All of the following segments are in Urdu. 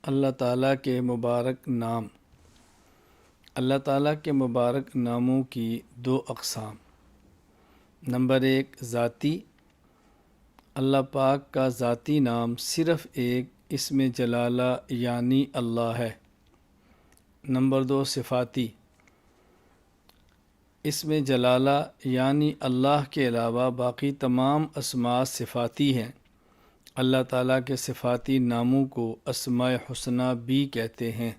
اللہ تعالیٰ کے مبارک نام۔ اللہ تعالیٰ کے مبارک ناموں کی دو اقسام۔ نمبر 1 ذاتی، اللہ پاک کا ذاتی نام صرف ایک اسم جلالہ یعنی اللہ ہے۔ نمبر 2 صفاتی، اسم جلالہ یعنی اللہ کے علاوہ باقی تمام اسماء صفاتی ہیں۔ اللہ تعالیٰ کے صفاتی ناموں کو اسماء حسنہ بھی کہتے ہیں،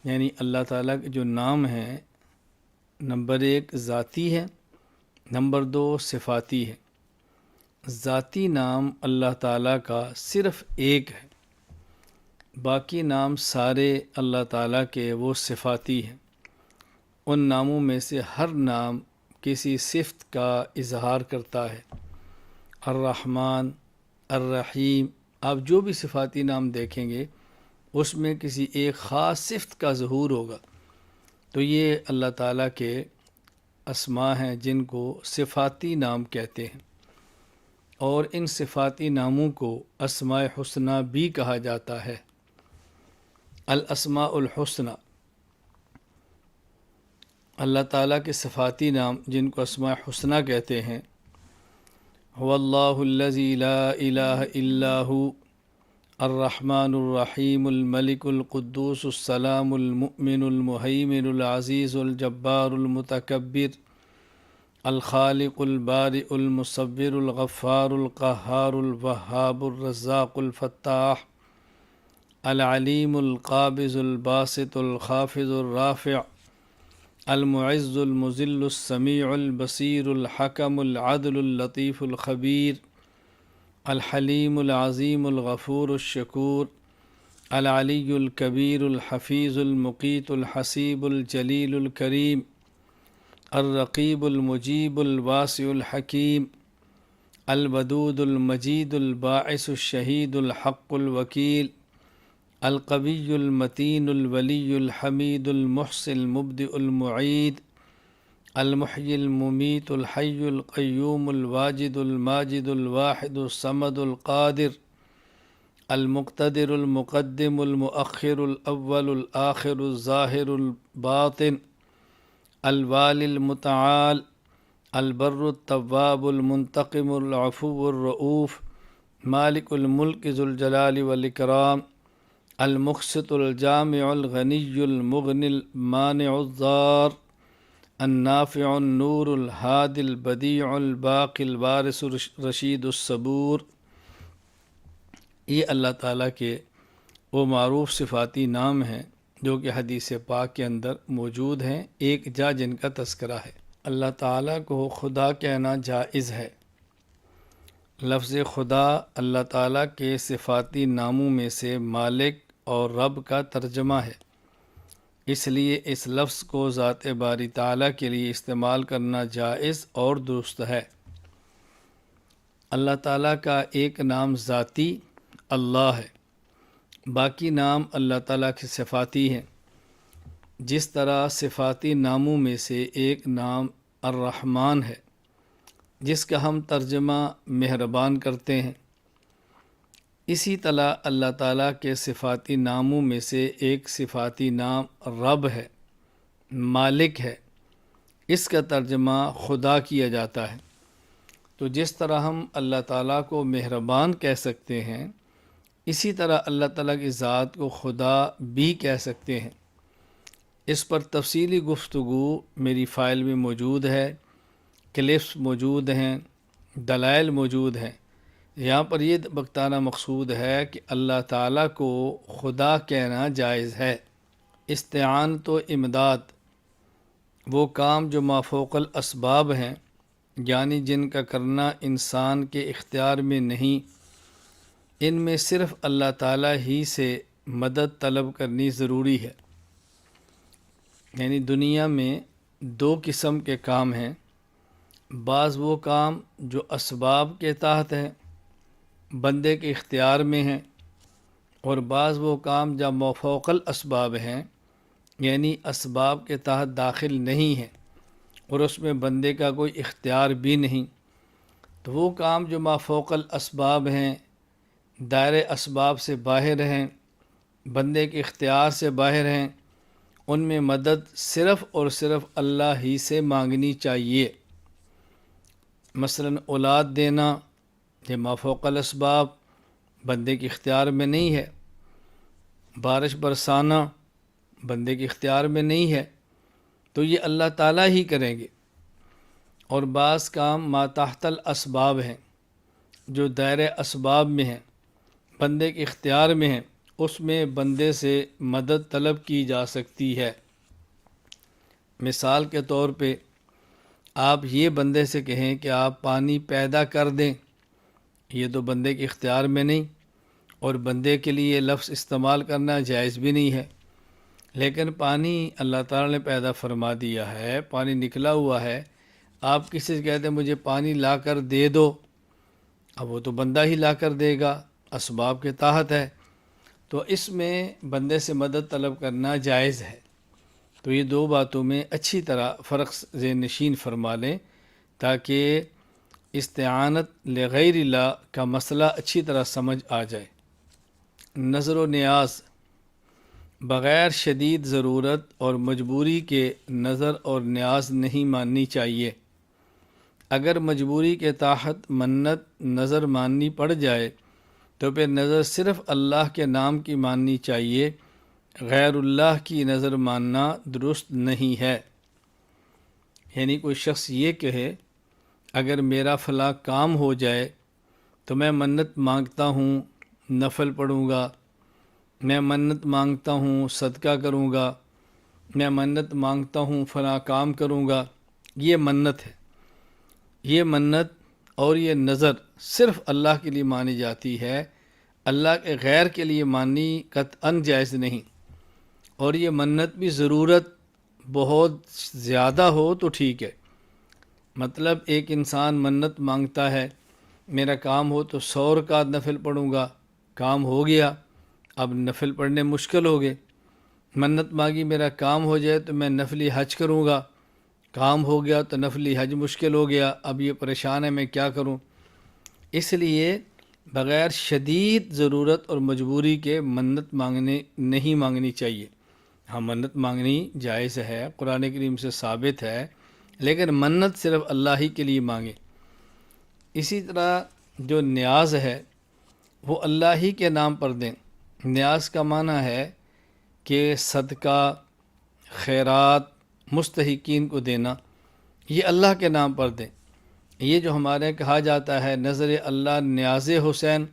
یعنی اللہ تعالیٰ کے جو نام ہیں نمبر 1 ذاتی ہے، نمبر 2 صفاتی ہے۔ ذاتی نام اللہ تعالیٰ کا صرف ایک ہے، باقی نام سارے اللہ تعالیٰ کے وہ صفاتی ہیں۔ ان ناموں میں سے ہر نام کسی صفت کا اظہار کرتا ہے۔ الرحمن، الرحیم، آپ جو بھی صفاتی نام دیکھیں گے اس میں کسی ایک خاص صفت کا ظہور ہوگا، تو یہ اللہ تعالیٰ کے اسماء ہیں جن کو صفاتی نام کہتے ہیں، اور ان صفاتی ناموں کو اسماء حسنہ بھی کہا جاتا ہے۔ الاسماء الحسنہ، اللہ تعالیٰ کے صفاتی نام جن کو اسماء حسنہ کہتے ہیں، هو اللہ الذی لا الہ الا هو الرحمن الرحیم الملک القدوس السلام المؤمن المہیمن العزیز الجبار المتکبر الخالق البارئ المصور الغفار القہار الوہاب الرزاق الفتاح العلیم القابض الباسط الخافض الرافع المعز المذل السمیع البصیر الحکم العدل اللطیف الخبیر الحلیم العظیم الغفور الشکور العلی الکبیر الحفیظ المقیت الحسیب الجلیل الکریم الرقیب المجیب الواسع الحکیم الودود المجید الباعث الشہید الحق الوکیل القوی المتین الولی الحمید المحصی المبدئ المعید المحیی الممیت الحی القیوم الواجد الماجد الواحد الصمد القادر المقتدر المقدم المؤخر الاول الآخر الظاہر الباطن الوالی المتعال البر التواب المنتقم العفو الرؤوف مالک الملک ذو الجلال والاکرام المقسط الجامع الغنی المغنی المانع الضار النافع النور الہادی البدیع الباقی الوارث رشید الصبور۔ یہ اللہ تعالیٰ کے وہ معروف صفاتی نام ہیں جو کہ حدیث پاک کے اندر موجود ہیں، ایک جا جن کا تذکرہ ہے۔ اللہ تعالیٰ کو خدا کہنا جائز ہے۔ لفظ خدا اللہ تعالیٰ کے صفاتی ناموں میں سے مالک اور رب کا ترجمہ ہے، اس لیے اس لفظ کو ذات باری تعالیٰ کے لیے استعمال کرنا جائز اور درست ہے۔ اللہ تعالیٰ کا ایک نام ذاتی اللہ ہے، باقی نام اللہ تعالیٰ کے صفاتی ہیں۔ جس طرح صفاتی ناموں میں سے ایک نام الرحمن ہے جس کا ہم ترجمہ مہربان کرتے ہیں، اسی طرح اللہ تعالیٰ کے صفاتی ناموں میں سے ایک صفاتی نام رب ہے، مالک ہے، اس کا ترجمہ خدا کیا جاتا ہے۔ تو جس طرح ہم اللہ تعالیٰ کو مہربان کہہ سکتے ہیں، اسی طرح اللہ تعالیٰ کی ذات کو خدا بھی کہہ سکتے ہیں۔ اس پر تفصیلی گفتگو میری فائل میں موجود ہے، کلپس موجود ہیں، دلائل موجود ہیں۔ یہاں پر یہ بتانا مقصود ہے کہ اللہ تعالیٰ کو خدا کہنا جائز ہے۔ استعانت و امداد، وہ کام جو مافوق الاسباب ہیں، یعنی جن کا کرنا انسان کے اختیار میں نہیں، ان میں صرف اللہ تعالیٰ ہی سے مدد طلب کرنی ضروری ہے۔ یعنی دنیا میں دو قسم کے کام ہیں، بعض وہ کام جو اسباب کے تحت ہیں، بندے کے اختیار میں ہیں، اور بعض وہ کام جو مافوق الاسباب ہیں، یعنی اسباب کے تحت داخل نہیں ہیں اور اس میں بندے کا کوئی اختیار بھی نہیں۔ تو وہ کام جو مافوق الاسباب ہیں، دائرۂ اسباب سے باہر ہیں، بندے کے اختیار سے باہر ہیں، ان میں مدد صرف اور صرف اللہ ہی سے مانگنی چاہیے۔ مثلاً اولاد دینا، یہ ما فوق الاسباب، بندے کے اختیار میں نہیں ہے۔ بارش برسانا بندے کے اختیار میں نہیں ہے، تو یہ اللہ تعالیٰ ہی کریں گے۔ اور بعض کام ما تحت الاسباب ہیں، جو دائرۂ اسباب میں ہیں، بندے کے اختیار میں ہیں، اس میں بندے سے مدد طلب کی جا سکتی ہے۔ مثال کے طور پہ آپ یہ بندے سے کہیں کہ آپ پانی پیدا کر دیں، یہ تو بندے کے اختیار میں نہیں، اور بندے کے لیے یہ لفظ استعمال کرنا جائز بھی نہیں ہے۔ لیکن پانی اللہ تعالیٰ نے پیدا فرما دیا ہے، پانی نکلا ہوا ہے، آپ کسی سے کہتے ہیں مجھے پانی لا کر دے دو، اب وہ تو بندہ ہی لا کر دے گا، اسباب کے تحت ہے، تو اس میں بندے سے مدد طلب کرنا جائز ہے۔ تو یہ دو باتوں میں اچھی طرح فرق ذہن نشین فرما لیں تاکہ استعانت لغیر اللہ کا مسئلہ اچھی طرح سمجھ آ جائے۔ نظر و نیاز، بغیر شدید ضرورت اور مجبوری کے نظر اور نیاز نہیں ماننی چاہیے۔ اگر مجبوری کے تحت منت نظر ماننی پڑ جائے تو پھر نظر صرف اللہ کے نام کی ماننی چاہیے، غیر اللہ کی نظر ماننا درست نہیں ہے۔ یعنی کوئی شخص یہ کہے اگر میرا فلاں کام ہو جائے تو میں منت مانگتا ہوں، نفل پڑھوں گا، میں منت مانگتا ہوں، صدقہ کروں گا، میں منت مانگتا ہوں، فلاں کام کروں گا، یہ منت ہے۔ یہ منت اور یہ نظر صرف اللہ کے لیے مانی جاتی ہے، اللہ کے غیر کے لیے ماننی قطعاً جائز نہیں۔ اور یہ منت بھی ضرورت بہت زیادہ ہو تو ٹھیک ہے۔ مطلب ایک انسان منت مانگتا ہے میرا کام ہو تو 100 رکعت نفل پڑھوں گا، کام ہو گیا، اب نفل پڑھنے مشکل ہو گئے۔ منت مانگی میرا کام ہو جائے تو میں نفلی حج کروں گا، کام ہو گیا تو نفلی حج مشکل ہو گیا، اب یہ پریشان ہے میں کیا کروں۔ اس لیے بغیر شدید ضرورت اور مجبوری کے منت نہیں مانگنی چاہیے۔ ہاں منت مانگنی جائز ہے، قرآن کریم سے ثابت ہے، لیکن منت صرف اللہ ہی کے لیے مانگے۔ اسی طرح جو نیاز ہے وہ اللہ ہی کے نام پر دیں۔ نیاز کا معنی ہے کہ صدقہ، خیرات مستحقین کو دینا، یہ اللہ کے نام پر دیں۔ یہ جو ہمارے یہاں کہا جاتا ہے نظر اللہ نیاز حسین،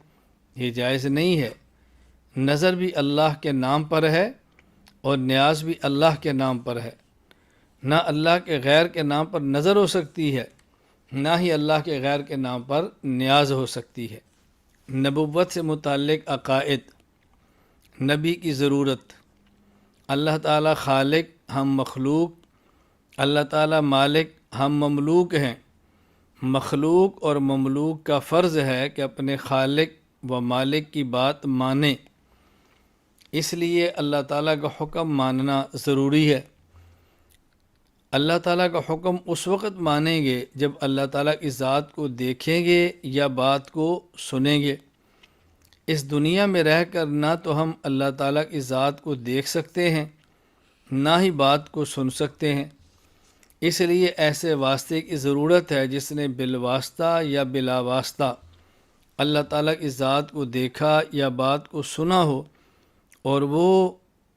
یہ جائز نہیں ہے۔ نظر بھی اللہ کے نام پر ہے اور نیاز بھی اللہ کے نام پر ہے۔ نہ اللہ کے غیر کے نام پر نظر ہو سکتی ہے، نہ ہی اللہ کے غیر کے نام پر نیاز ہو سکتی ہے۔ نبوت سے متعلق عقائد، نبی کی ضرورت، اللہ تعالیٰ خالق، ہم مخلوق، اللہ تعالیٰ مالک، ہم مملوک ہیں۔ مخلوق اور مملوک کا فرض ہے کہ اپنے خالق و مالک کی بات مانیں، اس لیے اللہ تعالیٰ کا حکم ماننا ضروری ہے۔ اللہ تعالیٰ کا حکم اس وقت مانیں گے جب اللہ تعالیٰ کی ذات کو دیکھیں گے یا بات کو سنیں گے۔ اس دنیا میں رہ کر نہ تو ہم اللہ تعالیٰ کی ذات کو دیکھ سکتے ہیں، نہ ہی بات کو سن سکتے ہیں۔ اس لیے ایسے واسطے کی ضرورت ہے جس نے بالواسطہ یا بلا واسطہ اللہ تعالیٰ کی ذات کو دیکھا یا بات کو سنا ہو، اور وہ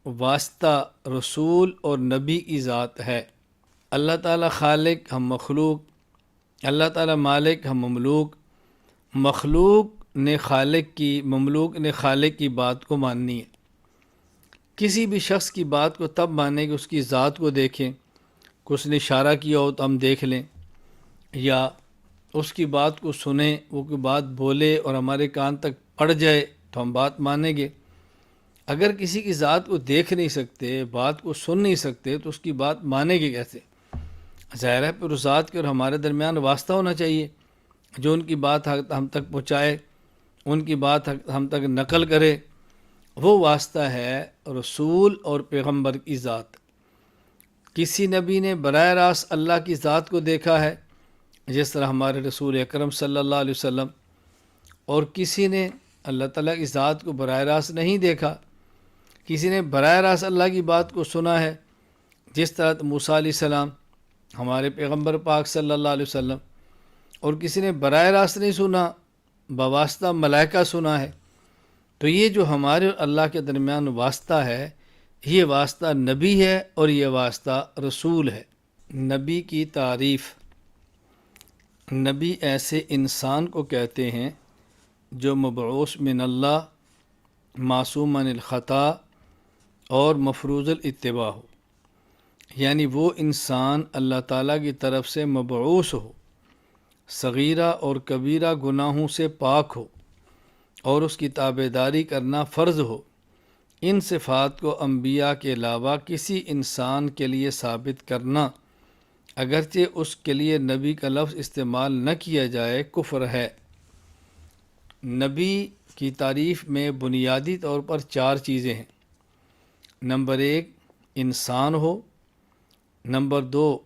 واسطہ رسول اور نبی کی ذات ہے۔ اللہ تعالیٰ خالق، ہم مخلوق، اللہ تعالیٰ مالک، ہم مملوک۔ مخلوق نے خالق کی، مملوک نے خالق کی بات کو ماننی ہے۔ کسی بھی شخص کی بات کو تب مانیں کہ اس کی ذات کو دیکھیں، کہ اس نے اشارہ کیا ہو تو ہم دیکھ لیں، یا اس کی بات کو سنیں، وہ کوئی بات بولے اور ہمارے کان تک پڑ جائے تو ہم بات مانیں گے۔ اگر کسی کی ذات کو دیکھ نہیں سکتے، بات کو سن نہیں سکتے تو اس کی بات مانیں گے کیسے؟ ظاہر ہے پھر اس ذات کے اور ہمارے درمیان واسطہ ہونا چاہیے جو ان کی بات ہم تک پہنچائے، ان کی بات ہم تک نقل کرے۔ وہ واسطہ ہے رسول اور پیغمبر کی ذات۔ کسی نبی نے براہ راست اللہ کی ذات کو دیکھا ہے جس طرح ہمارے رسول اکرم صلی اللہ علیہ وسلم، اور کسی نے اللہ تعالیٰ کی ذات کو براہ راست نہیں دیکھا۔ کسی نے براہ راست اللہ کی بات کو سنا ہے، جس طرح موسیٰ علیہ السلام ہمارے پیغمبر پاک صلی اللہ علیہ وسلم، اور کسی نے براہ راست نہیں سنا، بواسطہ ملائکہ سنا ہے. تو یہ جو ہمارے اور اللہ کے درمیان واسطہ ہے، یہ واسطہ نبی ہے اور یہ واسطہ رسول ہے. نبی کی تعریف. نبی ایسے انسان کو کہتے ہیں جو مبعوث من اللہ، معصوم عن الخطا اور مفروض الاتباع ہو. یعنی وہ انسان اللہ تعالیٰ کی طرف سے مبعوث ہو، صغیرہ اور کبیرہ گناہوں سے پاک ہو، اور اس کی تابعداری کرنا فرض ہو. ان صفات کو انبیاء کے علاوہ کسی انسان کے لیے ثابت کرنا، اگرچہ اس کے لیے نبی کا لفظ استعمال نہ کیا جائے، کفر ہے. نبی کی تعریف میں بنیادی طور پر 4 چیزیں ہیں. نمبر 1 انسان ہو، نمبر 2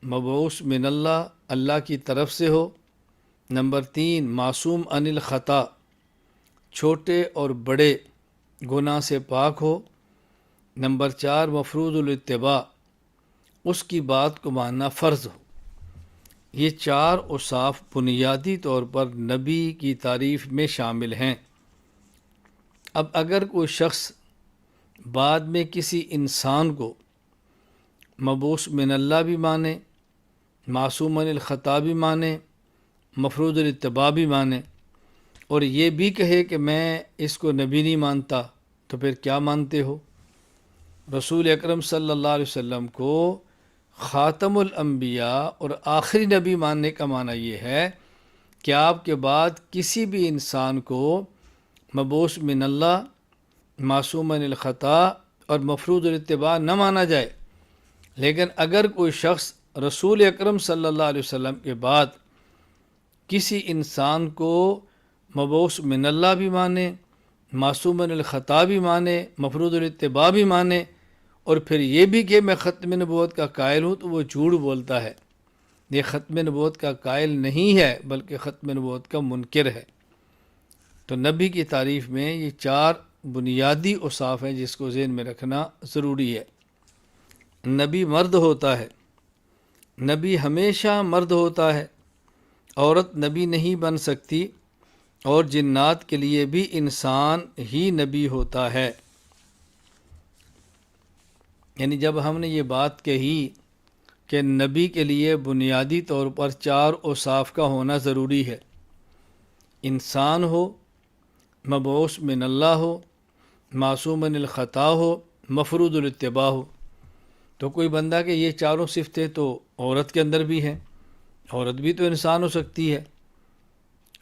مبعوث من اللہ، اللہ کی طرف سے ہو، نمبر 3 معصوم عن الخطا، چھوٹے اور بڑے گناہ سے پاک ہو، نمبر 4 مفروض الاتباع، اس کی بات کو ماننا فرض ہو. یہ 4 اوصاف بنیادی طور پر نبی کی تعریف میں شامل ہیں. اب اگر کوئی شخص بعد میں کسی انسان کو مبعوث من اللہ بھی مانے، معصوم عن الخطا بھی مانے، مفروض الاتباع بھی مانے، اور یہ بھی کہے کہ میں اس کو نبی نہیں مانتا، تو پھر کیا مانتے ہو؟ رسول اکرم صلی اللہ علیہ وسلم کو خاتم الانبیاء اور آخری نبی ماننے کا معنی یہ ہے کہ آپ کے بعد کسی بھی انسان کو مبعوث من اللہ، معصوم عن الخطا اور مفروض الاتباع نہ مانا جائے. لیکن اگر کوئی شخص رسول اکرم صلی اللہ علیہ وسلم کے بعد کسی انسان کو مبعوث من اللہ بھی مانے، معصوم عن الخطا بھی مانے، مفروض الاتباع بھی مانے، اور پھر یہ بھی کہ میں ختم نبوت کا قائل ہوں، تو وہ جھوٹ بولتا ہے. یہ ختم نبوت کا قائل نہیں ہے بلکہ ختم نبوت کا منکر ہے. تو نبی کی تعریف میں یہ 4 بنیادی اوصاف ہیں جس کو ذہن میں رکھنا ضروری ہے. نبی مرد ہوتا ہے، نبی ہمیشہ مرد ہوتا ہے، عورت نبی نہیں بن سکتی، اور جنات کے لیے بھی انسان ہی نبی ہوتا ہے. یعنی جب ہم نے یہ بات کہی کہ نبی کے لیے بنیادی طور پر 4 اوصاف کا ہونا ضروری ہے، انسان ہو، مبعوث من اللہ ہو، معصوم عن الخطا ہو، مفروض الاتباع ہو. تو کوئی بندہ کہ یہ 4 صفتیں تو عورت کے اندر بھی ہیں، عورت بھی تو انسان ہو سکتی ہے،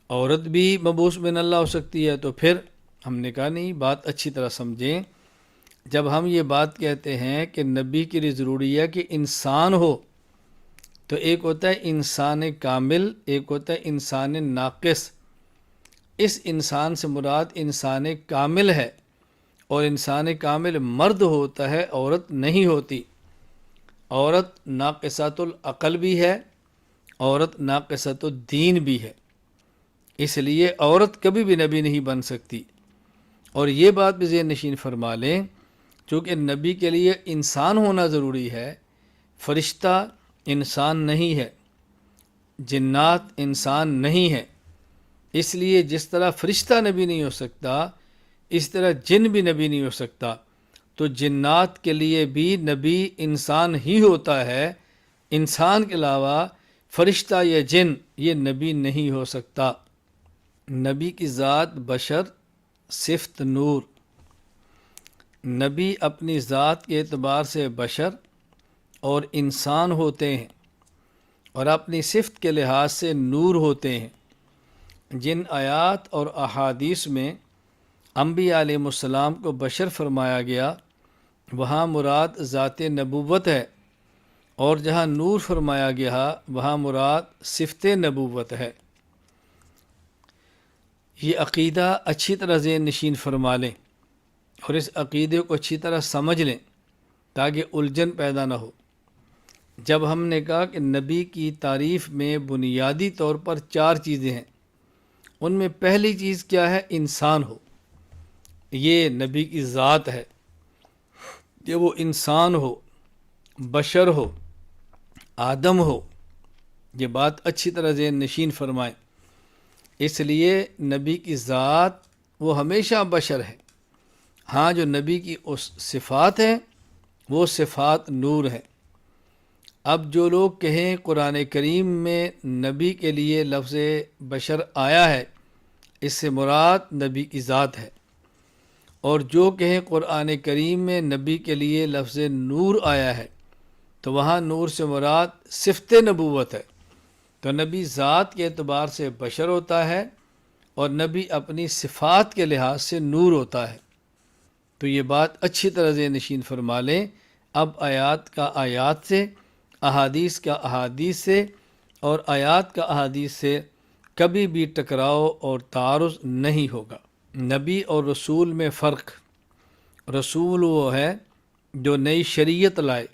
عورت بھی مبعوث من اللہ ہو سکتی ہے. تو پھر ہم نے کہا نہیں، بات اچھی طرح سمجھیں. جب ہم یہ بات کہتے ہیں کہ نبی کے لیے ضروری ہے کہ انسان ہو، تو ایک ہوتا ہے انسان کامل، ایک ہوتا ہے انسان ناقص. اس انسان سے مراد انسان کامل ہے، اور انسان کامل مرد ہوتا ہے، عورت نہیں ہوتی. عورت ناقصۃ العقل بھی ہے، عورت ناقصۃ الدین بھی ہے. اس لیے عورت کبھی بھی نبی نہیں بن سکتی. اور یہ بات بھی ذہن نشین فرما لیں، چونکہ نبی کے لیے انسان ہونا ضروری ہے. فرشتہ انسان نہیں ہے، جنات انسان نہیں ہے. اس لیے جس طرح فرشتہ نبی نہیں ہو سکتا، اس طرح جن بھی نبی نہیں ہو سکتا. تو جنات کے لیے بھی نبی انسان ہی ہوتا ہے. انسان کے علاوہ فرشتہ یا جن یہ نبی نہیں ہو سکتا. نبی کی ذات بشر، صفت نور. نبی اپنی ذات کے اعتبار سے بشر اور انسان ہوتے ہیں، اور اپنی صفت کے لحاظ سے نور ہوتے ہیں. جن آیات اور احادیث میں انبیاء علیہ السلام کو بشر فرمایا گیا، وہاں مراد ذات نبوت ہے، اور جہاں نور فرمایا گیا وہاں مراد صفت نبوت ہے. یہ عقیدہ اچھی طرح ذہن نشین فرما لیں، اور اس عقیدے کو اچھی طرح سمجھ لیں تاکہ الجھن پیدا نہ ہو. جب ہم نے کہا کہ نبی کی تعریف میں بنیادی طور پر 4 چیزیں ہیں، ان میں پہلی چیز کیا ہے؟ انسان ہو. یہ نبی کی ذات ہے کہ وہ انسان ہو، بشر ہو، آدم ہو، یہ بات اچھی طرح ذہن نشین فرمائیں۔ اس لیے نبی کی ذات وہ ہمیشہ بشر ہے۔ ہاں جو نبی کی اس صفات ہیں وہ صفات نور ہیں۔ اب جو لوگ کہیں قرآن کریم میں نبی کے لیے لفظ بشر آیا ہے، اس سے مراد نبی کی ذات ہے، اور جو کہیں قرآن کریم میں نبی کے لیے لفظ نور آیا ہے تو وہاں نور سے مراد صفت نبوت ہے۔ تو نبی ذات کے اعتبار سے بشر ہوتا ہے اور نبی اپنی صفات کے لحاظ سے نور ہوتا ہے۔ تو یہ بات اچھی طرح ذہن نشین فرما لیں۔ اب آیات کا آیات سے، احادیث کا احادیث سے اور آیات کا احادیث سے کبھی بھی ٹکراؤ اور تعارض نہیں ہوگا۔ نبی اور رسول میں فرق: رسول وہ ہے جو نئی شریعت لائے،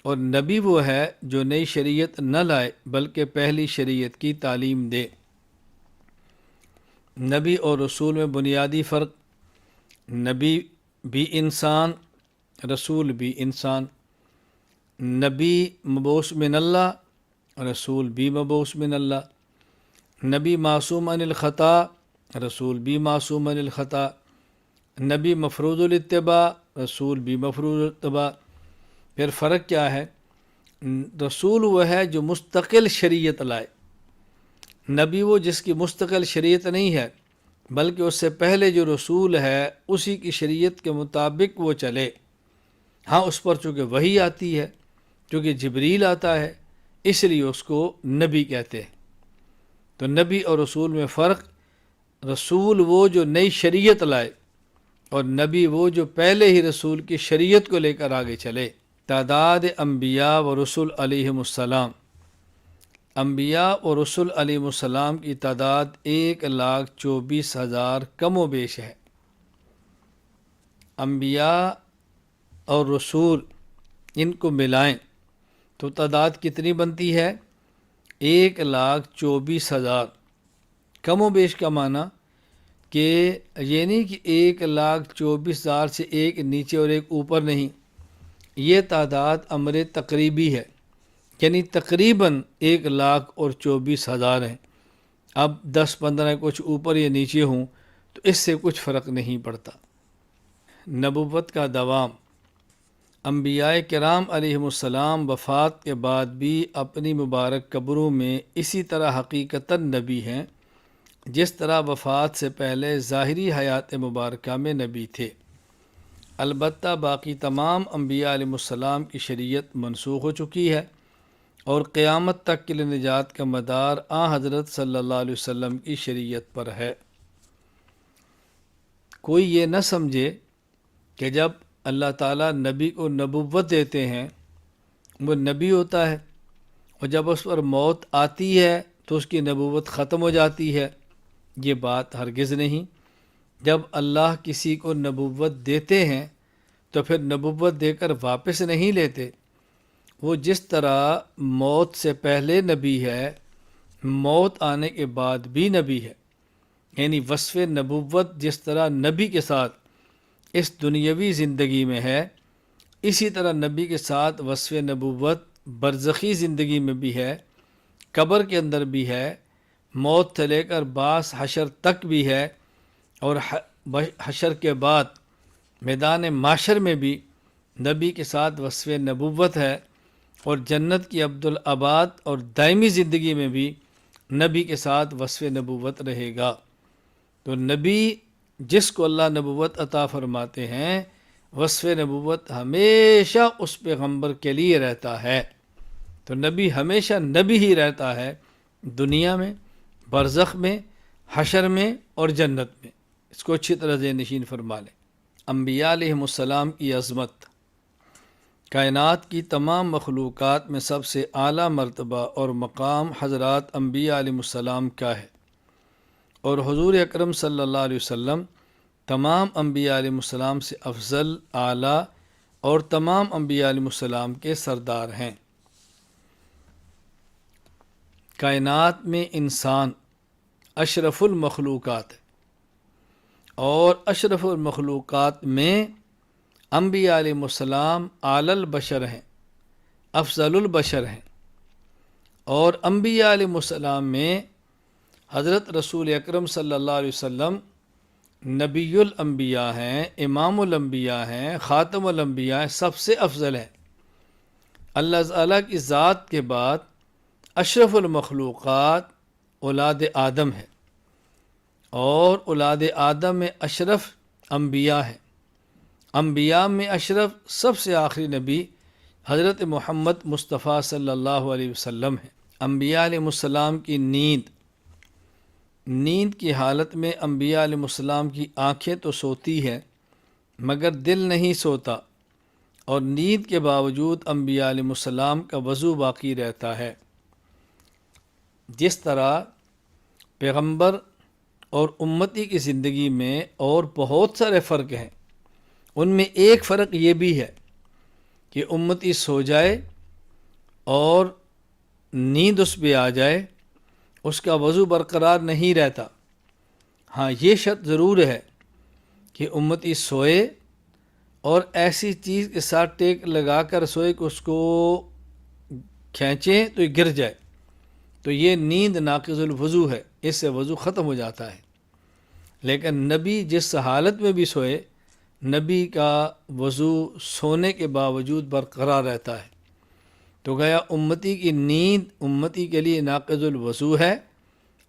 اور نبی وہ ہے جو نئی شریعت نہ لائے بلکہ پہلی شریعت کی تعلیم دے۔ نبی اور رسول میں بنیادی فرق: نبی بھی انسان، رسول بھی انسان۔ نبی مبعوث من اللہ، رسول بھی مبعوث من اللہ۔ نبی معصوم عن الخطا، رسول بھی معصوم عن الخطا۔ نبی مفروض الاتباع، رسول بھی مفروض الاتباع۔ پھر فرق کیا ہے؟ رسول وہ ہے جو مستقل شریعت لائے، نبی وہ جس کی مستقل شریعت نہیں ہے بلکہ اس سے پہلے جو رسول ہے اسی کی شریعت کے مطابق وہ چلے۔ ہاں اس پر چونکہ وحی آتی ہے، چونکہ جبریل آتا ہے، اس لیے اس کو نبی کہتے ہیں۔ تو نبی اور رسول میں فرق: رسول وہ جو نئی شریعت لائے اور نبی وہ جو پہلے ہی رسول کی شریعت کو لے کر آگے چلے۔ تعداد انبیاء و رسول علیہم السلام: انبیاء اور رسول علیہ السلام کی تعداد 1,24,000 کم و بیش ہے۔ انبیاء اور رسول ان کو ملائیں تو تعداد کتنی بنتی ہے؟ 1,24,000۔ کم و بیش کا معنی کہ یہ نہیں کہ 1,24,000 سے ایک نیچے اور ایک اوپر نہیں، یہ تعداد امر تقریبی ہے، یعنی تقریباً 1,24,000 ہیں۔ اب 10-15 کچھ اوپر یا نیچے ہوں تو اس سے کچھ فرق نہیں پڑتا۔ نبوت کا دوام: انبیاء کرام علیہم السلام وفات کے بعد بھی اپنی مبارک قبروں میں اسی طرح حقیقتاً نبی ہیں جس طرح وفات سے پہلے ظاہری حیات مبارکہ میں نبی تھے۔ البتہ باقی تمام انبیاء علیہ السلام کی شریعت منسوخ ہو چکی ہے اور قیامت تک کے لیے نجات کا مدار حضرت صلی اللہ علیہ وسلم کی شریعت پر ہے۔ کوئی یہ نہ سمجھے کہ جب اللہ تعالیٰ نبی کو نبوت دیتے ہیں وہ نبی ہوتا ہے اور جب اس پر موت آتی ہے تو اس کی نبوت ختم ہو جاتی ہے۔ یہ بات ہرگز نہیں۔ جب اللہ کسی کو نبوت دیتے ہیں تو پھر نبوت دے کر واپس نہیں لیتے۔ وہ جس طرح موت سے پہلے نبی ہے، موت آنے کے بعد بھی نبی ہے، یعنی وصف نبوت جس طرح نبی کے ساتھ اس دنیاوی زندگی میں ہے، اسی طرح نبی کے ساتھ وصف نبوت برزخی زندگی میں بھی ہے، قبر کے اندر بھی ہے، موت سے لے کر بعث حشر تک بھی ہے، اور حشر کے بعد میدان معاشر میں بھی نبی کے ساتھ وصف نبوت ہے، اور جنت کی عبدالآباد اور دائمی زندگی میں بھی نبی کے ساتھ وصف نبوت رہے گا۔ تو نبی جس کو اللہ نبوت عطا فرماتے ہیں، وصف نبوت ہمیشہ اس پیغمبر کے لیے رہتا ہے۔ تو نبی ہمیشہ نبی ہی رہتا ہے، دنیا میں، برزخ میں، حشر میں اور جنت میں۔ اس کو اچھی طرح ذہن نشین فرما لیں۔ انبیاء علیہم السلام کی عظمت: کائنات کی تمام مخلوقات میں سب سے اعلیٰ مرتبہ اور مقام حضرات انبیاء علیہ السلام کا ہے، اور حضور اکرم صلی اللہ علیہ وسلم تمام انبیاء علیہ السلام سے افضل، اعلیٰ اور تمام انبیاء علیہ السلام کے سردار ہیں۔ کائنات میں انسان اشرف المخلوقات ہے، اور اشرف المخلوقات میں انبیاء علیہ السلام اعلی البشر ہیں، افضل البشر ہیں، اور انبیاء علیہ السلام میں حضرت رسول اکرم صلی اللہ علیہ وسلم نبی الانبیاء ہیں، امام الانبیاء ہیں، خاتم الانبیاء ہیں، سب سے افضل ہیں۔ اللہ تعالیٰ کی ذات کے بعد اشرف المخلوقات اولاد آدم ہے، اور اولاد آدم میں اشرف انبیاء ہیں۔ انبیاء میں اشرف سب سے آخری نبی حضرت محمد مصطفیٰ صلی اللہ علیہ وسلم ہے۔ انبیاء علیہ السلام کی نیند کی حالت میں انبیاء علیہ السلام کی آنکھیں تو سوتی ہیں مگر دل نہیں سوتا، اور نیند کے باوجود انبیاء علیہ السلام کا وضو باقی رہتا ہے۔ جس طرح پیغمبر اور امتی کی زندگی میں اور بہت سارے فرق ہیں، ان میں ایک فرق یہ بھی ہے کہ امتی سو جائے اور نیند اس پہ آ جائے، اس کا وضو برقرار نہیں رہتا۔ ہاں، یہ شرط ضرور ہے کہ امتی سوئے اور ایسی چیز کے ساتھ ٹیک لگا کر سوئے کہ اس کو کھینچیں تو یہ گر جائے، تو یہ نیند ناقض الوضو ہے، اس سے وضو ختم ہو جاتا ہے۔ لیکن نبی جس حالت میں بھی سوئے، نبی کا وضو سونے کے باوجود برقرار رہتا ہے۔ تو گیا امتی کی نیند امتی کے لیے ناقض الوضو ہے،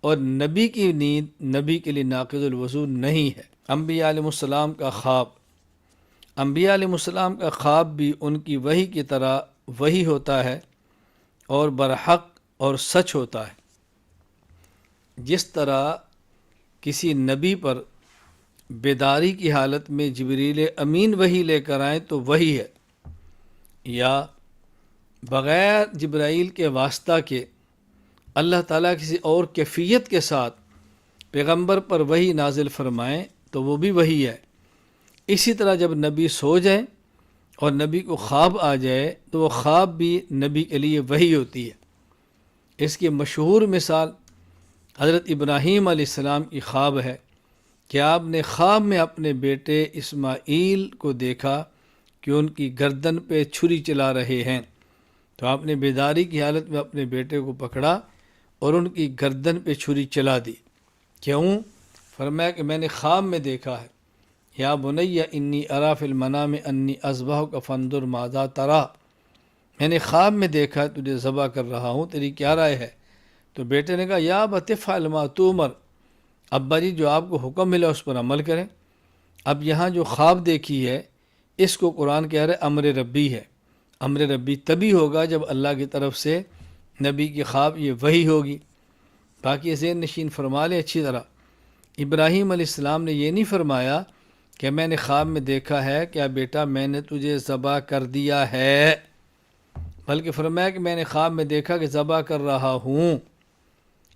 اور نبی کی نیند نبی کے لیے ناقض الوضو نہیں ہے۔ انبیاء علیہ السلام کا خواب، انبیاء علیہ السلام کا خواب بھی ان کی وحی کی طرح وحی ہوتا ہے اور برحق اور سچ ہوتا ہے۔ جس طرح کسی نبی پر بیداری کی حالت میں جبریل امین وحی لے کر آئیں تو وحی ہے، یا بغیر جبرائیل کے واسطہ کے اللہ تعالیٰ کسی اور کیفیت کے ساتھ پیغمبر پر وحی نازل فرمائیں تو وہ بھی وحی ہے۔ اسی طرح جب نبی سو جائیں اور نبی کو خواب آ جائے تو وہ خواب بھی نبی کے لیے وحی ہوتی ہے۔ اس کی مشہور مثال حضرت ابراہیم علیہ السلام کی خواب ہے کہ آپ نے خواب میں اپنے بیٹے اسماعیل کو دیکھا کہ ان کی گردن پہ چھری چلا رہے ہیں، تو آپ نے بیداری کی حالت میں اپنے بیٹے کو پکڑا اور ان کی گردن پہ چھری چلا دی۔ کیوں؟ فرمایا کہ میں نے خواب میں دیکھا ہے، یا بنی انی ارا فی المنام انی اذبحک فانظر ماذا تری، میں نے خواب میں دیکھا تجھے ذبح کر رہا ہوں، تیری کیا رائے ہے؟ تو بیٹے نے کہا یا ابت افعل ما تؤمر، ابا جی جو آپ کو حکم ملا اس پر عمل کریں۔ اب یہاں جو خواب دیکھی ہے اس کو قرآن کہہ رہے امر ربی ہے۔ امر ربی تبھی ہوگا جب اللہ کی طرف سے نبی کی خواب یہ وحی ہوگی۔ باقی ذہن نشین فرما لیں اچھی طرح، ابراہیم علیہ السلام نے یہ نہیں فرمایا کہ میں نے خواب میں دیکھا ہے کیا بیٹا میں نے تجھے ذبح کر دیا ہے، بلکہ فرمایا کہ میں نے خواب میں دیکھا کہ ذبح کر رہا ہوں۔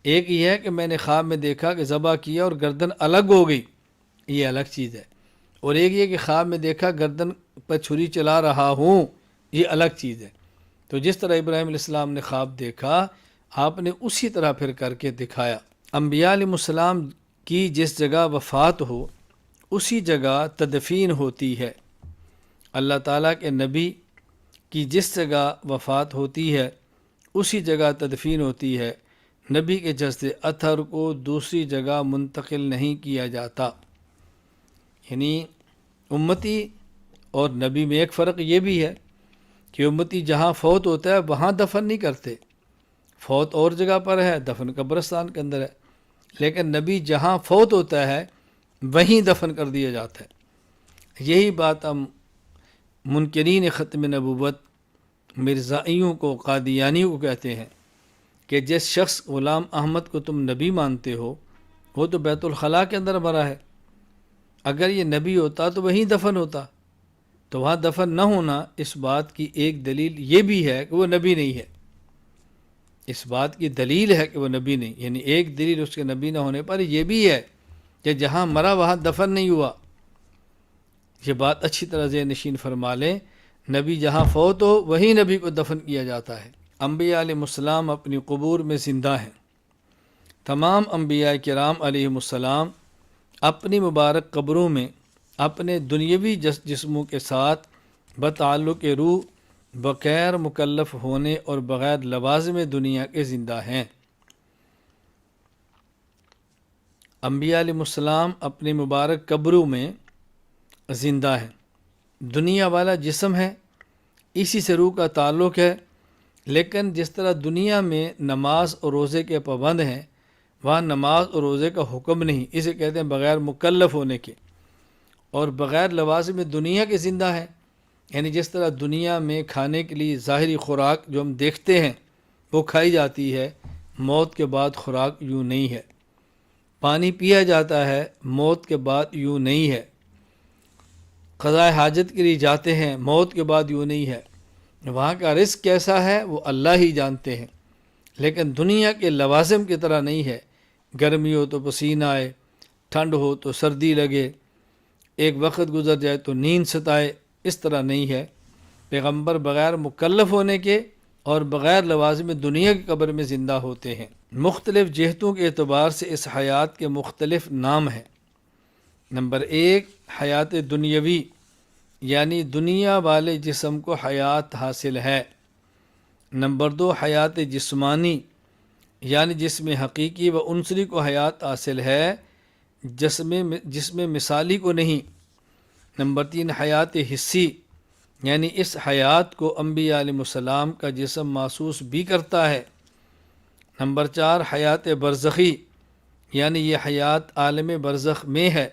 ایک یہ ہے کہ میں نے خواب میں دیکھا کہ ذبح کیا اور گردن الگ ہو گئی، یہ الگ چیز ہے، اور ایک یہ کہ خواب میں دیکھا گردن پر چھری چلا رہا ہوں، یہ الگ چیز ہے۔ تو جس طرح ابراہیم علیہ السلام نے خواب دیکھا آپ نے اسی طرح پھر کر کے دکھایا۔ انبیاء علیہ السلام کی جس جگہ وفات ہو اسی جگہ تدفین ہوتی ہے۔ اللہ تعالیٰ کے نبی کی جس جگہ وفات ہوتی ہے اسی جگہ تدفین ہوتی ہے۔ نبی کے جسد اطہر کو دوسری جگہ منتقل نہیں کیا جاتا۔ یعنی امتی اور نبی میں ایک فرق یہ بھی ہے کہ امتی جہاں فوت ہوتا ہے وہاں دفن نہیں کرتے، فوت اور جگہ پر ہے، دفن قبرستان کے اندر ہے، لیکن نبی جہاں فوت ہوتا ہے وہیں دفن کر دیا جاتا ہے۔ یہی بات ہم منکرین ختم نبوت مرزائیوں کو قادیانیوں کو کہتے ہیں کہ جس شخص غلام احمد کو تم نبی مانتے ہو وہ تو بیت الخلاء کے اندر مرا ہے، اگر یہ نبی ہوتا تو وہیں دفن ہوتا، تو وہاں دفن نہ ہونا اس بات کی ایک دلیل یہ بھی ہے کہ وہ نبی نہیں ہے۔ اس بات کی دلیل ہے کہ وہ نبی نہیں، یعنی ایک دلیل اس کے نبی نہ ہونے پر یہ بھی ہے کہ جہاں مرا وہاں دفن نہیں ہوا۔ یہ بات اچھی طرح ذہن نشین فرما لیں، نبی جہاں فوت ہو وہیں نبی کو دفن کیا جاتا ہے۔ انبیاء علیہ السلام اپنی قبور میں زندہ ہیں۔ تمام انبیاء کرام علیہ السلام اپنی مبارک قبروں میں اپنے دنیاوی جسموں کے ساتھ بتعلق روح بغیر مکلف ہونے اور بغیر لوازم دنیا کے زندہ ہیں۔ انبیاء علیہ السلام اپنی مبارک قبروں میں زندہ ہیں۔ دنیا والا جسم ہے، اسی سے روح کا تعلق ہے، لیکن جس طرح دنیا میں نماز اور روزے کے پابند ہیں، وہاں نماز اور روزے کا حکم نہیں، اسے کہتے ہیں بغیر مکلف ہونے کے، اور بغیر لوازم دنیا کے زندہ ہے۔ یعنی جس طرح دنیا میں کھانے کے لیے ظاہری خوراک جو ہم دیکھتے ہیں وہ کھائی جاتی ہے، موت کے بعد خوراک یوں نہیں ہے۔ پانی پیا جاتا ہے، موت کے بعد یوں نہیں ہے۔ قضاء حاجت کے لیے جاتے ہیں، موت کے بعد یوں نہیں ہے۔ وہاں کا رزق کیسا ہے وہ اللہ ہی جانتے ہیں، لیکن دنیا کے لوازم کی طرح نہیں ہے۔ گرمی ہو تو پسینہ آئے، ٹھنڈ ہو تو سردی لگے، ایک وقت گزر جائے تو نیند ستائے، اس طرح نہیں ہے۔ پیغمبر بغیر مکلف ہونے کے اور بغیر لوازم دنیا کی قبر میں زندہ ہوتے ہیں۔ مختلف جہتوں کے اعتبار سے اس حیات کے مختلف نام ہیں۔ نمبر 1، حیات دنیاوی، یعنی دنیا والے جسم کو حیات حاصل ہے۔ نمبر 2، حیات جسمانی، یعنی جسم حقیقی و عنصری کو حیات حاصل ہے، جسم مثالی کو نہیں۔ نمبر 3، حیات حسی، یعنی اس حیات کو انبیاء علیہ السلام کا جسم محسوس بھی کرتا ہے۔ نمبر 4، حیات برزخی، یعنی یہ حیات عالم برزخ میں ہے۔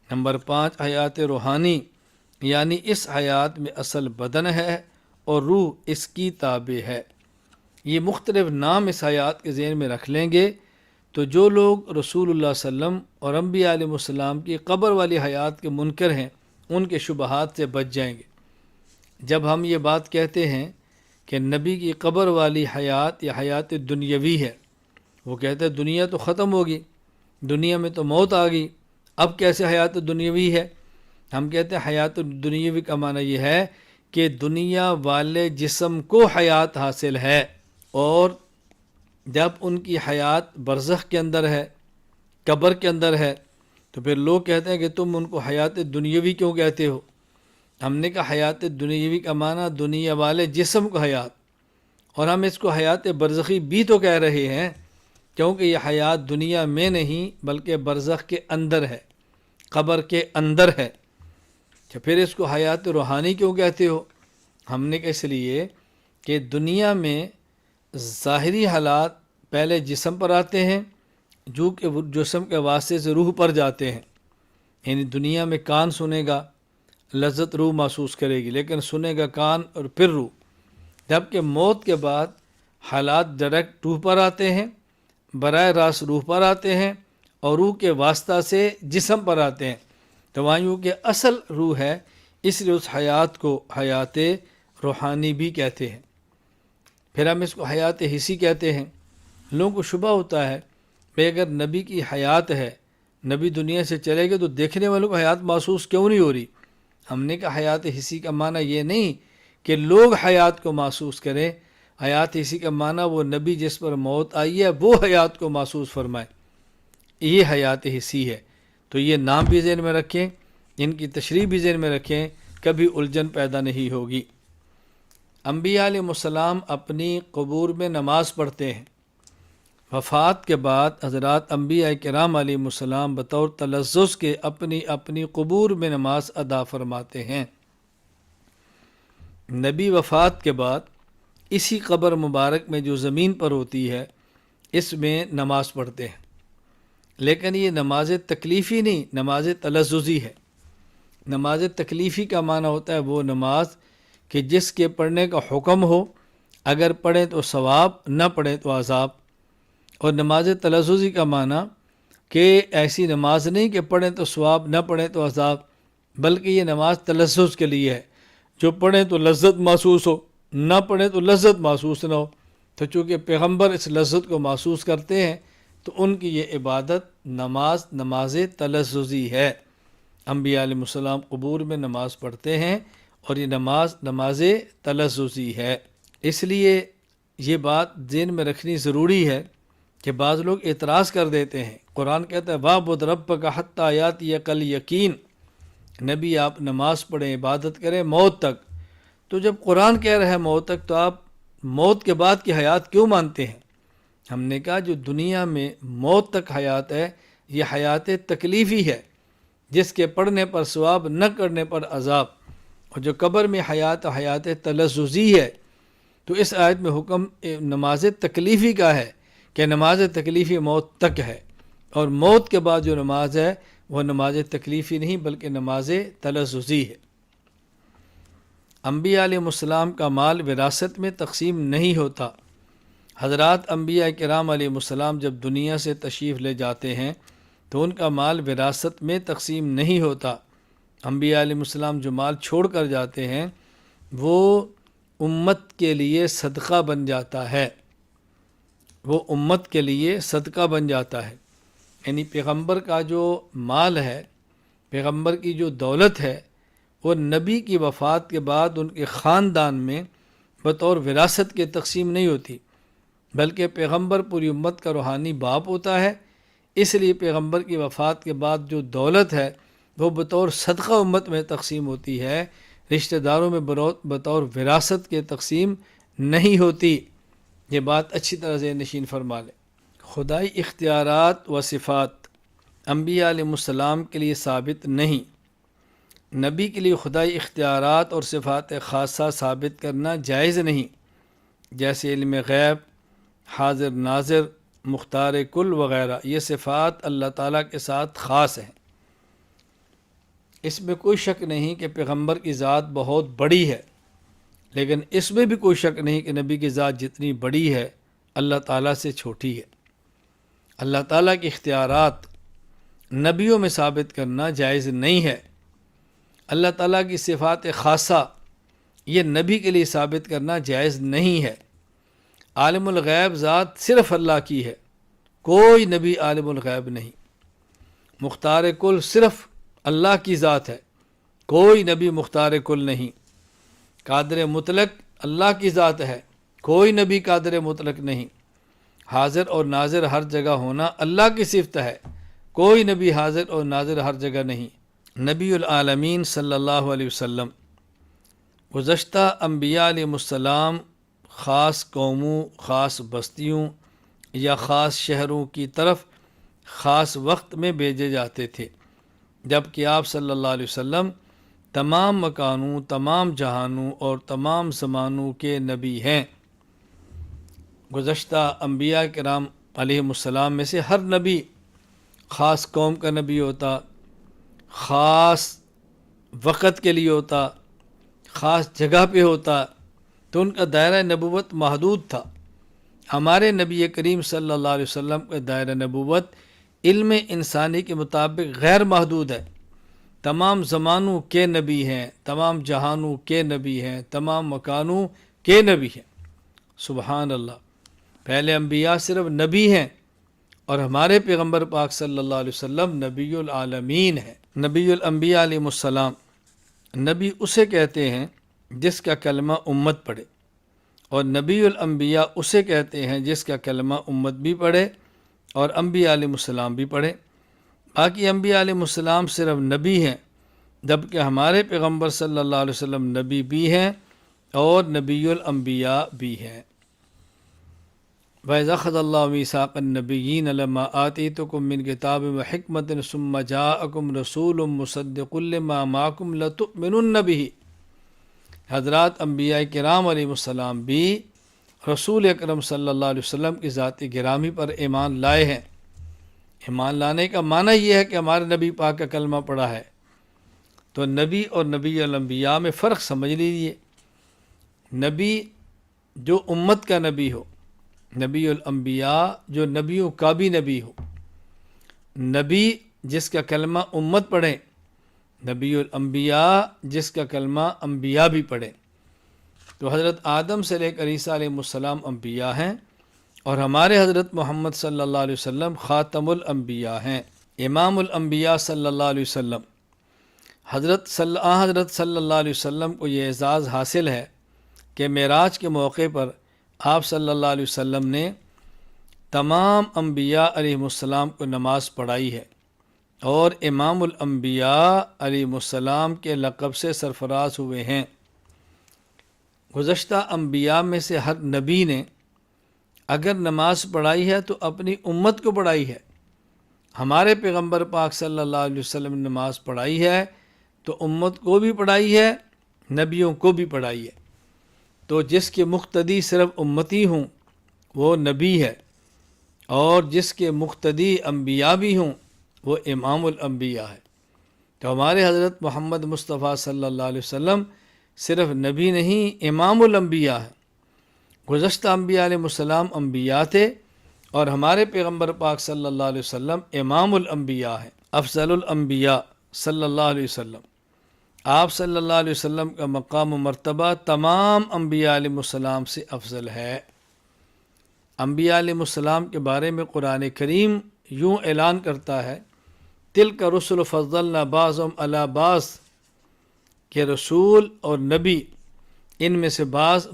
نمبر 5، حیات روحانی، یعنی اس حیات میں اصل بدن ہے اور روح اس کی تابع ہے۔ یہ مختلف نام اس حیات کے ذہن میں رکھ لیں گے تو جو لوگ رسول اللہ صلی اللہ علیہ وسلم اور انبیاء علیہ السلام کی قبر والی حیات کے منکر ہیں، ان کے شبہات سے بچ جائیں گے۔ جب ہم یہ بات کہتے ہیں کہ نبی کی قبر والی حیات یا حیات دنیاوی ہے، وہ کہتے ہیں دنیا تو ختم ہوگی، دنیا میں تو موت آ گئی، اب کیسے حیات دنیاوی ہے؟ ہم کہتے ہیں حیات دنیاوی کا معنی یہ ہے کہ دنیا والے جسم کو حیات حاصل ہے، اور جب ان کی حیات برزخ کے اندر ہے، قبر کے اندر ہے، تو پھر لوگ کہتے ہیں کہ تم ان کو حیات دنیاوی کیوں کہتے ہو؟ ہم نے کہا حیات دنیاوی کا معنی دنیا والے جسم کو حیات، اور ہم اس کو حیات برزخی بھی تو کہہ رہے ہیں، کیونکہ یہ حیات دنیا میں نہیں بلکہ برزخ کے اندر ہے، قبر کے اندر ہے۔ تو پھر اس کو حیات روحانی کیوں کہتے ہو؟ ہم نے کہا اس لیے کہ دنیا میں ظاہری حالات پہلے جسم پر آتے ہیں، جو کہ جسم کے واسطے سے روح پر جاتے ہیں۔ یعنی دنیا میں کان سنے گا، لذت روح محسوس کرے گی، لیکن سنے گا کان اور پھر روح۔ جبکہ موت کے بعد حالات ڈائریکٹ روح پر آتے ہیں، براہ راست روح پر آتے ہیں، اور روح کے واسطہ سے جسم پر آتے ہیں۔ تو وہاں یوں کہ اصل روح ہے، اس لیے اس حیات کو حیات روحانی بھی کہتے ہیں۔ پھر ہم اس کو حیات حسی کہتے ہیں۔ لوگوں کو شبہ ہوتا ہے کہ اگر نبی کی حیات ہے، نبی دنیا سے چلے گئے تو دیکھنے والوں کو حیات محسوس کیوں نہیں ہو رہی؟ ہم نے کہا حیات حسی کا معنی یہ نہیں کہ لوگ حیات کو محسوس کریں، حیات حسی کا معنی وہ نبی جس پر موت آئی ہے وہ حیات کو محسوس فرمائے، یہ حیات حسی ہے۔ تو یہ نام بھی ذہن میں رکھیں، ان کی تشریح بھی ذہن میں رکھیں، کبھی الجھن پیدا نہیں ہوگی۔ انبیاء علیہ السلام اپنی قبور میں نماز پڑھتے ہیں۔ وفات کے بعد حضرات انبیاء کرام علیہ السلام بطور تلذذ کے اپنی اپنی قبور میں نماز ادا فرماتے ہیں۔ نبی وفات کے بعد اسی قبر مبارک میں جو زمین پر ہوتی ہے اس میں نماز پڑھتے ہیں، لیکن یہ نماز تکلیفی نہیں، نماز تلذذی ہے۔ نماز تکلیفی کا معنی ہوتا ہے وہ نماز کہ جس کے پڑھنے کا حکم ہو، اگر پڑھیں تو ثواب، نہ پڑھیں تو عذاب۔ اور نماز تلذذی کا معنی کہ ایسی نماز نہیں کہ پڑھیں تو ثواب، نہ پڑھیں تو عذاب، بلکہ یہ نماز تلذذ کے لیے ہے، جو پڑھیں تو لذت محسوس ہو، نہ پڑھیں تو لذت محسوس نہ ہو۔ تو چونکہ پیغمبر اس لذت کو محسوس کرتے ہیں تو ان کی یہ عبادت نماز تلذذی ہے۔ انبیاء علیہ السلام قبور میں نماز پڑھتے ہیں اور یہ نماز تلذذی ہے۔ اس لیے یہ بات ذہن میں رکھنی ضروری ہے کہ بعض لوگ اعتراض کر دیتے ہیں۔ قرآن کہتا ہے وَاعْبُدْ رَبَّكَ حَتَّىٰ يَأْتِيَكَ الْيَقِينُ، نبی آپ نماز پڑھیں، عبادت کریں موت تک۔ تو جب قرآن کہہ رہا ہے موت تک، تو آپ موت کے بعد کی حیات کیوں مانتے ہیں؟ ہم نے کہا جو دنیا میں موت تک حیات ہے، یہ حیات تکلیفی ہے، جس کے پڑھنے پر ثواب، نہ کرنے پر عذاب۔ اور جو قبر میں حیات تلذذی ہے۔ تو اس آیت میں حکم نماز تکلیفی کا ہے کہ نماز تکلیفی موت تک ہے، اور موت کے بعد جو نماز ہے وہ نماز تکلیفی نہیں بلکہ نماز تلذذی ہے۔ انبیاء علیہ السلام کا مال وراثت میں تقسیم نہیں ہوتا۔ حضرات انبیاء کرام علیہ السلام جب دنیا سے تشریف لے جاتے ہیں تو ان کا مال وراثت میں تقسیم نہیں ہوتا۔ انبیاء علیہ السلام جو مال چھوڑ کر جاتے ہیں وہ امت کے لیے صدقہ بن جاتا ہے، وہ امت کے لیے صدقہ بن جاتا ہے۔ یعنی پیغمبر کا جو مال ہے، پیغمبر کی جو دولت ہے، وہ نبی کی وفات کے بعد ان کے خاندان میں بطور وراثت کے تقسیم نہیں ہوتی، بلکہ پیغمبر پوری امت کا روحانی باپ ہوتا ہے۔ اس لیے پیغمبر کی وفات کے بعد جو دولت ہے وہ بطور صدقہ امت میں تقسیم ہوتی ہے، رشتہ داروں میں بطور وراثت کے تقسیم نہیں ہوتی۔ یہ بات اچھی طرح سے نشین فرما لیں۔ خدائی اختیارات و صفات انبیاء علیہ السلام کے لیے ثابت نہیں۔ نبی کے لیے خدائی اختیارات اور صفات خاصہ ثابت کرنا جائز نہیں، جیسے علم غیب، حاضر ناظر، مختار کل وغیرہ۔ یہ صفات اللہ تعالیٰ کے ساتھ خاص ہیں۔ اس میں کوئی شک نہیں کہ پیغمبر کی ذات بہت بڑی ہے، لیکن اس میں بھی کوئی شک نہیں کہ نبی کی ذات جتنی بڑی ہے اللہ تعالیٰ سے چھوٹی ہے۔ اللہ تعالیٰ کے اختیارات نبیوں میں ثابت کرنا جائز نہیں ہے۔ اللہ تعالیٰ کی صفات خاصہ یہ نبی کے لیے ثابت کرنا جائز نہیں ہے۔ عالم الغیب ذات صرف اللہ کی ہے، کوئی نبی عالم الغیب نہیں۔ مختار کل صرف اللہ کی ذات ہے، کوئی نبی مختار کل نہیں۔ قادر مطلق اللہ کی ذات ہے، کوئی نبی قادر مطلق نہیں۔ حاضر اور ناظر ہر جگہ ہونا اللہ کی صفت ہے، کوئی نبی حاضر اور ناظر ہر جگہ نہیں۔ نبی العالمین صلی اللہ علیہ وسلم گزشتہ انبیاء علیہ السلام خاص قوموں، خاص بستیوں یا خاص شہروں کی طرف خاص وقت میں بھیجے جاتے تھے، جبکہ آپ صلی اللہ علیہ وسلم تمام مکانوں، تمام جہانوں اور تمام زمانوں کے نبی ہیں۔ گزشتہ انبیاء کرام علیہ السلام میں سے ہر نبی خاص قوم کا نبی ہوتا، خاص وقت کے لیے ہوتا، خاص جگہ پہ ہوتا، تو ان کا دائرہ نبوت محدود تھا۔ ہمارے نبی کریم صلی اللہ علیہ وسلم کا دائرہ نبوت علم انسانی کے مطابق غیر محدود ہے۔ تمام زمانوں کے نبی ہیں، تمام جہانوں کے نبی ہیں، تمام مکانوں کے نبی ہیں۔ سبحان اللہ۔ پہلے انبیاء صرف نبی ہیں، اور ہمارے پیغمبر پاک صلی اللہ علیہ وسلم نبی العالمین ہیں۔ نبی الانبیاء علیہ السلام، نبی اسے کہتے ہیں جس کا کلمہ امت پڑھے، اور نبی الانبیاء اسے کہتے ہیں جس کا کلمہ امت بھی پڑھے اور انبیاء علیہ السلام بھی پڑھے۔ باقی انبیاء علیہ السلام صرف نبی ہیں، جبکہ ہمارے پیغمبر صلی اللہ علیہ وسلم نبی بھی ہیں اور نبی الانبیاء بھی ہیں۔ وَإِذْ أَخَذَ اللَّهُ مِيثَاقَ النَّبِيِّينَ لَمَّا آتَيْتُكُم مِّن كِتَابٍ وَحِكْمَةٍ ثُمَّ جَاءَكُمْ رَسُولٌ مُّصَدِّقٌ لِّمَا مَعَكُمْ لَتُؤْمِنُنَّ بِهِ۔ حضرات انبیاء کرام علیہ السلام بھی رسول اکرم صلی اللہ علیہ وسلم کی ذات گرامی پر ایمان لائے ہیں۔ ایمان لانے کا معنی یہ ہے کہ ہمارے نبی پاک کا کلمہ پڑھا ہے۔ تو نبی اور نبی الانبیاء میں فرق سمجھ لیجیے۔ نبی جو امت کا نبی ہو، نبی الانبیاء جو نبیوں کا بھی نبی ہو۔ نبی جس کا کلمہ امت پڑھیں، نبی الانبیاء جس کا کلمہ انبیاء بھی پڑھیں۔ تو حضرت آدم سے لے کر عیسیٰ علیہ السلام انبیاء ہیں، اور ہمارے حضرت محمد صلی اللہ علیہ وسلم خاتم الانبیاء ہیں، امام الانبیاء صلی اللہ علیہ وسلم۔ حضرت صلی اللہ علیہ وسلم کو یہ اعزاز حاصل ہے کہ معراج کے موقع پر آپ صلی اللہ علیہ وسلم نے تمام انبیاء علیہ السلام کو نماز پڑھائی ہے اور امام الانبیاء علیہ السلام کے لقب سے سرفراز ہوئے ہیں۔ گزشتہ انبیاء میں سے ہر نبی نے اگر نماز پڑھائی ہے تو اپنی امت کو پڑھائی ہے۔ ہمارے پیغمبر پاک صلی اللہ علیہ وسلم نے نماز پڑھائی ہے تو امت کو بھی پڑھائی ہے، نبیوں کو بھی پڑھائی ہے۔ تو جس کے مقتدی صرف امتی ہوں وہ نبی ہے، اور جس کے مقتدی انبیاء بھی ہوں وہ امام الانبیاء ہے۔ تو ہمارے حضرت محمد مصطفیٰ صلی اللہ علیہ وسلم صرف نبی نہیں، امام الانبیاء ہے۔ گزشتہ انبیاء علیہ السلام انبیاء تھے اور ہمارے پیغمبر پاک صلی اللہ علیہ وسلم امام الانبیاء ہیں، افضل الانبیاء صلی اللہ علیہ وسلم۔ آپ صلی اللہ علیہ وسلم کا مقام و مرتبہ تمام انبیاء علیہ السلام سے افضل ہے۔ انبیاء علیہ السلام کے بارے میں قرآن کریم یوں اعلان کرتا ہے، تِلْکَ رُسُلُ فَضَّلْنَا بَعْضَهُمْ عَلَى بَعْضٍ، کہ رسول اور نبی ان میں سے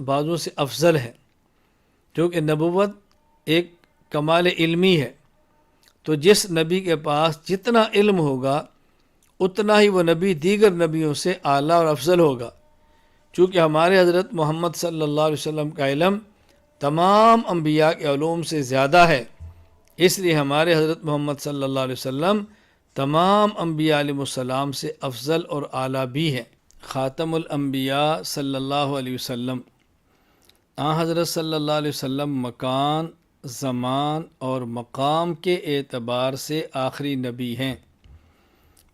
بعضوں سے افضل ہے، کیونکہ نبوت ایک کمال علمی ہے۔ تو جس نبی کے پاس جتنا علم ہوگا اتنا ہی وہ نبی دیگر نبیوں سے اعلیٰ اور افضل ہوگا۔ چونکہ ہمارے حضرت محمد صلی اللہ علیہ وسلم کا علم تمام انبیاء کے علوم سے زیادہ ہے، اس لیے ہمارے حضرت محمد صلی اللہ علیہ وسلم تمام انبیاء علیہ السلام سے افضل اور اعلیٰ بھی ہیں۔ خاتم الانبیاء صلی اللہ علیہ وسلم، حضرت صلی اللہ علیہ وسلم مکان، زمان اور مقام کے اعتبار سے آخری نبی ہیں۔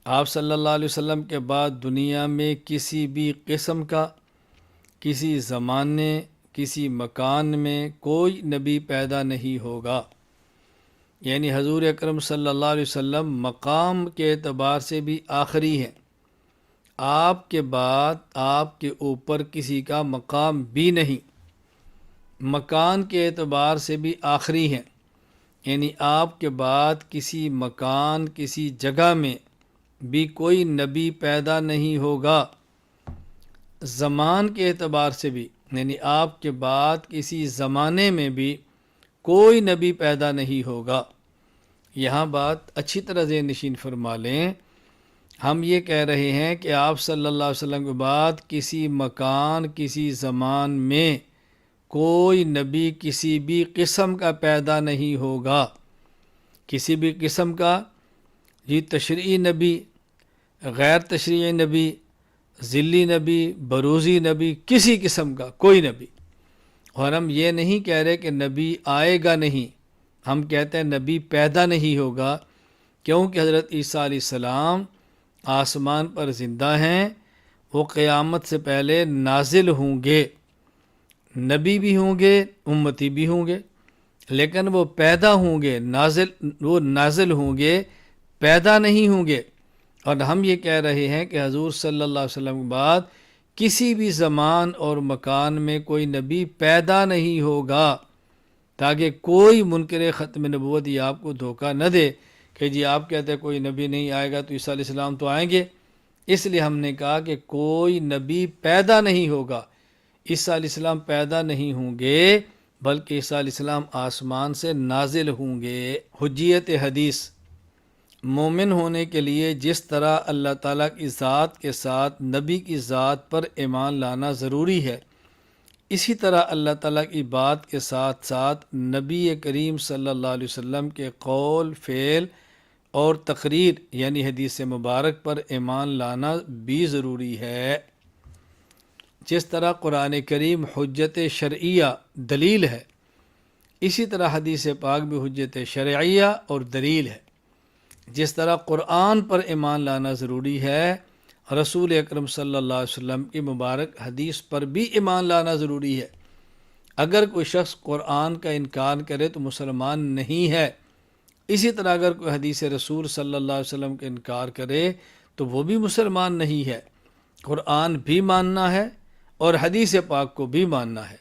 آپ صلی اللہ علیہ وسلم کے بعد دنیا میں کسی بھی قسم کا، کسی زمانے، کسی مکان میں کوئی نبی پیدا نہیں ہوگا۔ یعنی حضور اکرم صلی اللہ علیہ وسلم مقام کے اعتبار سے بھی آخری ہیں۔ آپ کے بعد آپ کے اوپر کسی کا مقام بھی نہیں، مکان کے اعتبار سے بھی آخری ہیں۔ یعنی آپ کے بعد کسی مکان، کسی جگہ میں بھی کوئی نبی پیدا نہیں ہوگا۔ زمان کے اعتبار سے بھی، یعنی آپ کے بعد کسی زمانے میں بھی کوئی نبی پیدا نہیں ہوگا۔ یہاں بات اچھی طرح ذہن نشین فرما لیں، ہم یہ کہہ رہے ہیں کہ آپ صلی اللہ علیہ وسلم کے بعد کسی مکان، کسی زمان میں کوئی نبی کسی بھی قسم کا پیدا نہیں ہوگا۔ کسی بھی قسم کا، تشریعی نبی، غیر تشریعی نبی، ذلی نبی، بروزی نبی، کسی قسم کا کوئی نبی۔ اور ہم یہ نہیں کہہ رہے کہ نبی آئے گا نہیں، ہم کہتے ہیں نبی پیدا نہیں ہوگا، کیونکہ حضرت عیسیٰ علیہ السلام آسمان پر زندہ ہیں، وہ قیامت سے پہلے نازل ہوں گے، نبی بھی ہوں گے، امتی بھی ہوں گے، لیکن وہ پیدا ہوں گے، وہ نازل ہوں گے، پیدا نہیں ہوں گے۔ اور ہم یہ کہہ رہے ہیں کہ حضور صلی اللہ علیہ وسلم کے بعد کسی بھی زمان اور مکان میں کوئی نبی پیدا نہیں ہوگا، تاکہ کوئی منکر ختم نبوت یہ آپ کو دھوکہ نہ دے کہ جی آپ کہتے ہیں کوئی نبی نہیں آئے گا تو عیسیٰ علیہ السلام تو آئیں گے۔ اس لیے ہم نے کہا کہ کوئی نبی پیدا نہیں ہوگا، عیسیٰ علیہ السلام پیدا نہیں ہوں گے، بلکہ عیسیٰ علیہ السلام آسمان سے نازل ہوں گے۔ حجیت حدیث، مومن ہونے کے لیے جس طرح اللہ تعالیٰ کی ذات کے ساتھ نبی کی ذات پر ایمان لانا ضروری ہے، اسی طرح اللہ تعالیٰ کی بات کے ساتھ ساتھ نبی کریم صلی اللہ علیہ وسلم کے قول، فعل اور تقریر یعنی حدیث مبارک پر ایمان لانا بھی ضروری ہے۔ جس طرح قرآن کریم حجت شرعیہ دلیل ہے، اسی طرح حدیث پاک بھی حجت شرعیہ اور دلیل ہے۔ جس طرح قرآن پر ایمان لانا ضروری ہے، رسول اکرم صلی اللہ علیہ وسلم کی مبارک حدیث پر بھی ایمان لانا ضروری ہے۔ اگر کوئی شخص قرآن کا انکار کرے تو مسلمان نہیں ہے، اسی طرح اگر کوئی حدیث رسول صلی اللہ علیہ وسلم کا انکار کرے تو وہ بھی مسلمان نہیں ہے۔ قرآن بھی ماننا ہے اور حدیث پاک کو بھی ماننا ہے۔